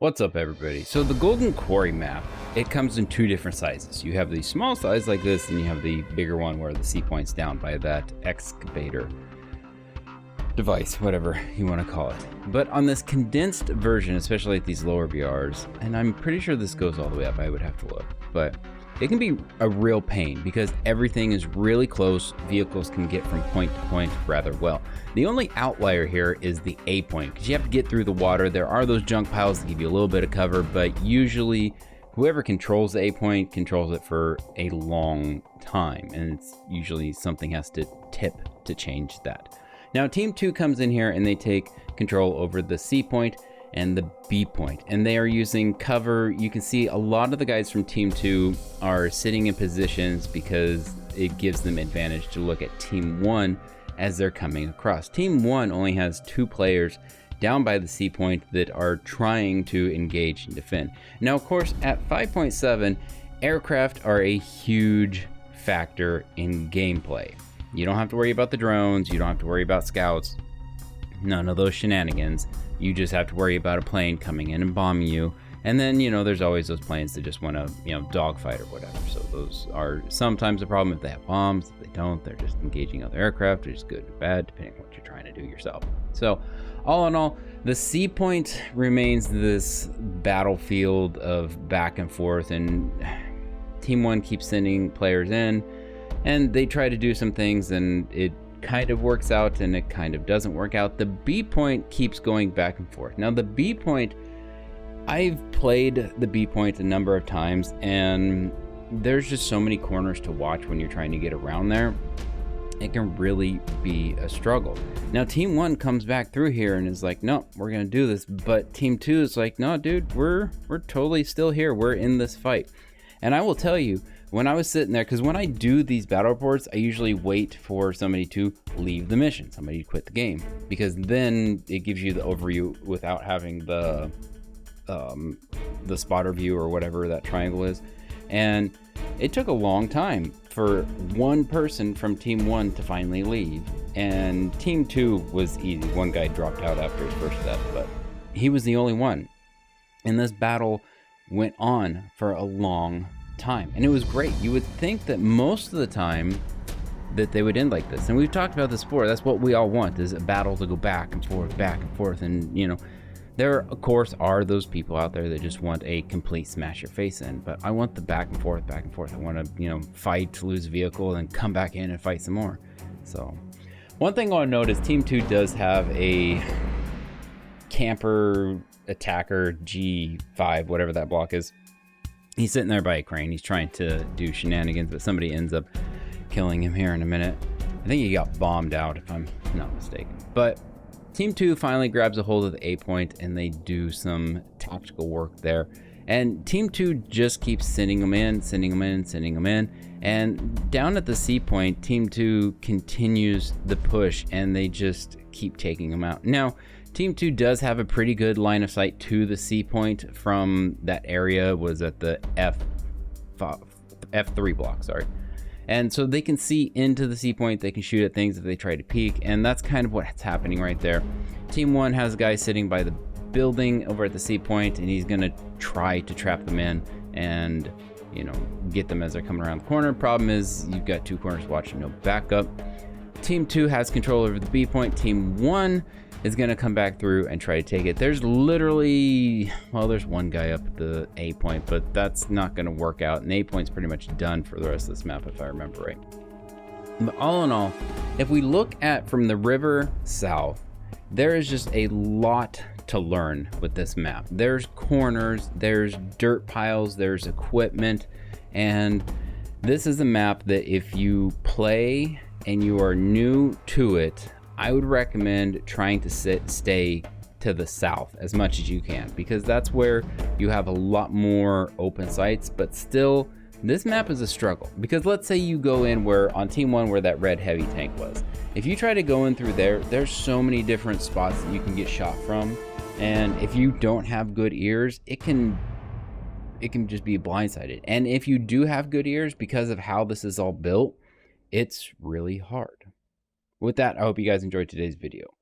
What's up, everybody? So the Golden Quarry map, it comes in two different sizes. You have the small size like this, and you have the bigger one where the C point's down by that excavator device, whatever you want to call it. But on this condensed version, especially at these lower VRs, and I'm pretty sure this goes all the way up, I would have to look, but it can be a real pain because everything is really close. Vehicles can get from point to point rather well. The only outlier here is the A point, because you have to get through the water. There are those junk piles that give you a little bit of cover, but usually whoever controls the A point controls it for a long time, and it's usually something has to tip to change that. Now Team 2 comes in here and they take control over the C point and the B point, and they are using cover. You can see a lot of the guys from Team 2 are sitting in positions because it gives them advantage to look at Team 1 as they're coming across. Team 1 only has 2 players down by the C point that are trying to engage and defend. Now, of course, at 5.7, aircraft are a huge factor in gameplay. You don't have to worry about the drones, you don't have to worry about scouts, none of those shenanigans. You just have to worry about a plane coming in and bombing you. And then, you know, there's always those planes that just want to, dogfight or whatever. So those are sometimes a problem if they have bombs. If they don't, they're just engaging other aircraft, which is good or bad, depending on what you're trying to do yourself. So all in all, the C point remains this battlefield of back and forth, and Team 1 keeps sending players in, and they try to do some things, and it kind of works out and it kind of doesn't work out. The B point keeps going back and forth. Now the B point, I've played the B point a number of times, and there's just so many corners to watch when you're trying to get around there. It can really be a struggle. Now Team 1 comes back through here and is like, no, we're gonna do this. But Team 2 is like, no dude, we're totally still here, we're in this fight. And I will tell you, when I was sitting there, because when I do these battle reports, I usually wait for somebody to leave the mission, somebody to quit the game, because then it gives you the overview without having the spotter view or whatever that triangle is. And it took a long time for one person from Team 1 to finally leave, and Team 2 was easy. One guy dropped out after his first death, but he was the only one. And this battle went on for a long time, and it was great. You would think that most of the time that they would end like this, and we've talked about this before. That's what we all want, is a battle to go back and forth, and there of course are those people out there that just want a complete smash your face in, but I want the back and forth. I want to fight to lose a vehicle and come back in and fight some more. So one thing I'll note is Team 2 does have a camper attacker G5, whatever that block is. He's sitting there by a crane. He's trying to do shenanigans, but somebody ends up killing him here in a minute. I think he got bombed out, if I'm not mistaken. But Team 2 finally grabs a hold of the A point, and they do some tactical work there. And Team 2 just keeps sending them in. And down at the C point, Team 2 continues the push, and they just keep taking them out. Now, Team 2 does have a pretty good line of sight to the C point from that area, was at the F3 block, sorry. And so they can see into the C point, they can shoot at things if they try to peek, and that's kind of what's happening right there. Team 1 has a guy sitting by the building over at the C point, and he's gonna try to trap them in and, get them as they're coming around the corner. Problem is, you've got 2 corners watching, no backup. Team 2 has control over the B point. Team 1 is going to come back through and try to take it. There's literally, there's one guy up at the A point, but that's not going to work out. And A point's pretty much done for the rest of this map, if I remember right. But all in all, if we look at from the river south, there is just a lot to learn with this map. There's corners, there's dirt piles, there's equipment, and this is a map that if you play and you are new to it, I would recommend trying to stay to the south as much as you can, because that's where you have a lot more open sites. But still, this map is a struggle, because let's say you go in where on Team 1 where that red heavy tank was. If you try to go in through there, there's so many different spots that you can get shot from, and if you don't have good ears, it can just be blindsided. And if you do have good ears, because of how this is all built, it's really hard. With that, I hope you guys enjoyed today's video.